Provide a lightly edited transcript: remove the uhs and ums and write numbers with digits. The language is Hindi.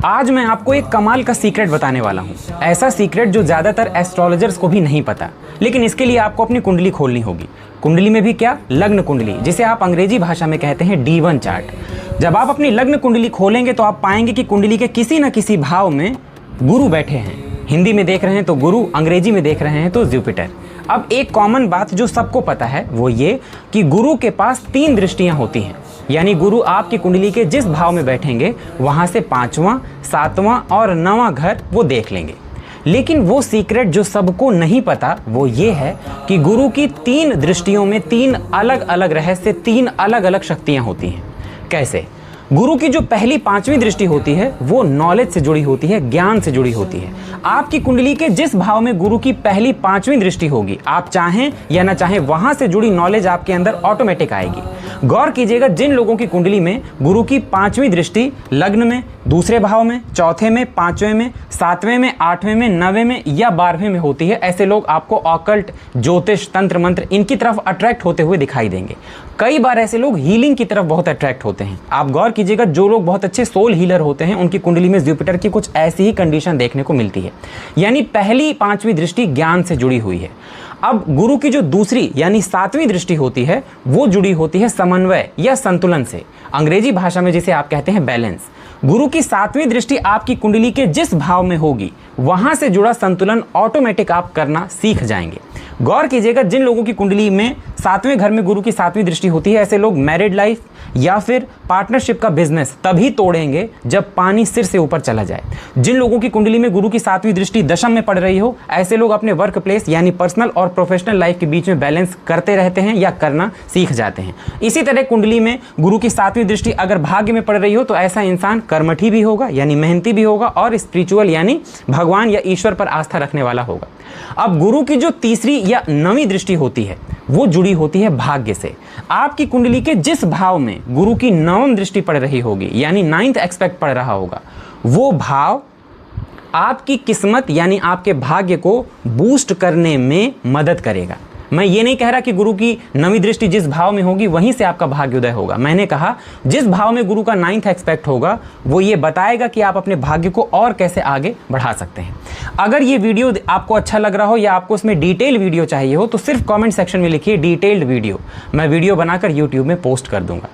आज मैं आपको एक कमाल का सीक्रेट बताने वाला हूँ। ऐसा सीक्रेट जो ज़्यादातर एस्ट्रोलॉजर्स को भी नहीं पता, लेकिन इसके लिए आपको अपनी कुंडली खोलनी होगी। कुंडली में भी क्या, लग्न कुंडली, जिसे आप अंग्रेजी भाषा में कहते हैं D1 चार्ट। जब आप अपनी लग्न कुंडली खोलेंगे तो आप पाएंगे कि कुंडली के किसी न किसी भाव में गुरु बैठे हैं। हिंदी में देख रहे हैं तो गुरु, अंग्रेजी में देख रहे हैं तो जुपिटर। अब एक कॉमन बात जो सबको पता है वो ये कि गुरु के पास 3 दृष्टियां होती हैं, यानी गुरु आपकी कुंडली के जिस भाव में बैठेंगे वहां से 5वां, 7वां और 9वां घर वो देख लेंगे। लेकिन वो सीक्रेट जो सबको नहीं पता वो ये है कि गुरु की 3 दृष्टियों में 3 अलग अलग रहस्य, 3 अलग अलग शक्तियां होती हैं। कैसे? गुरु की जो पहली 5वीं दृष्टि होती है वो नॉलेज से जुड़ी होती है, ज्ञान से जुड़ी होती है। आपकी कुंडली के जिस भाव में गुरु की पहली 5वीं दृष्टि होगी, आप चाहें या ना चाहें, वहां से जुड़ी नॉलेज आपके अंदर ऑटोमेटिक आएगी। गौर कीजिएगा, जिन लोगों की कुंडली में गुरु की 5वीं दृष्टि लग्न में, दूसरे भाव में, चौथे में, 5वें में, 7वें में, 8वें में, 9वें में या 12वें में होती है, ऐसे लोग आपको ऑकल्ट, ज्योतिष, तंत्र मंत्र इनकी तरफ अट्रैक्ट होते हुए दिखाई देंगे। कई बार ऐसे लोग हीलिंग की तरफ बहुत अट्रैक्ट होते हैं। आप गौर कीजिएगा, जो लोग बहुत अच्छे सोल हीलर होते हैं उनकी कुंडली में जुपिटर की कुछ ऐसी ही कंडीशन देखने को मिलती है, यानी पहली 5वीं दृष्टि ज्ञान से जुड़ी हुई है। अब गुरु की जो दूसरी यानी 7वीं दृष्टि होती है वो जुड़ी होती है समन्वय या संतुलन से, अंग्रेजी भाषा में जिसे आप कहते हैं बैलेंस। गुरु की 7वीं दृष्टि आपकी कुंडली के जिस भाव में होगी वहां से जुड़ा संतुलन ऑटोमेटिक आप करना सीख जाएंगे। गौर कीजिएगा, जिन लोगों की कुंडली में 7वें घर में गुरु की 7वीं दृष्टि होती है, ऐसे लोग मैरिड लाइफ या फिर पार्टनरशिप का बिजनेस तभी तोड़ेंगे जब पानी सिर से ऊपर चला जाए। जिन लोगों की कुंडली में गुरु की 7वीं दृष्टि दशम में पड़ रही हो, ऐसे लोग अपने वर्क प्लेस यानी पर्सनल और प्रोफेशनल लाइफ के बीच में बैलेंस करते रहते हैं या करना सीख जाते हैं। इसी तरह कुंडली में गुरु की 7वीं दृष्टि अगर भाग्य में पड़ रही हो तो ऐसा इंसान कर्मठी भी होगा यानी मेहनती भी होगा और स्पिरिचुअल यानी भगवान या ईश्वर पर आस्था रखने वाला होगा। अब गुरु की जो तीसरी या 9वीं दृष्टि होती है वो जुड़ी होती है भाग्य से। आपकी कुंडली के जिस भाव में गुरु की 9वीं दृष्टि पड़ रही होगी यानी 9th एस्पेक्ट पड़ रहा होगा, वो भाव आपकी किस्मत यानी आपके भाग्य को बूस्ट करने में मदद करेगा। मैं ये नहीं कह रहा कि गुरु की 9वीं दृष्टि जिस भाव में होगी वहीं से आपका भाग्योदय होगा। मैंने कहा जिस भाव में गुरु का 9th एस्पेक्ट होगा वो ये बताएगा कि आप अपने भाग्य को और कैसे आगे बढ़ा सकते हैं। अगर ये वीडियो आपको अच्छा लग रहा हो या आपको इसमें डिटेल वीडियो चाहिए हो तो सिर्फ कमेंट सेक्शन में लिखिए डिटेल्ड वीडियो, मैं वीडियो बनाकर यूट्यूब में पोस्ट कर दूंगा।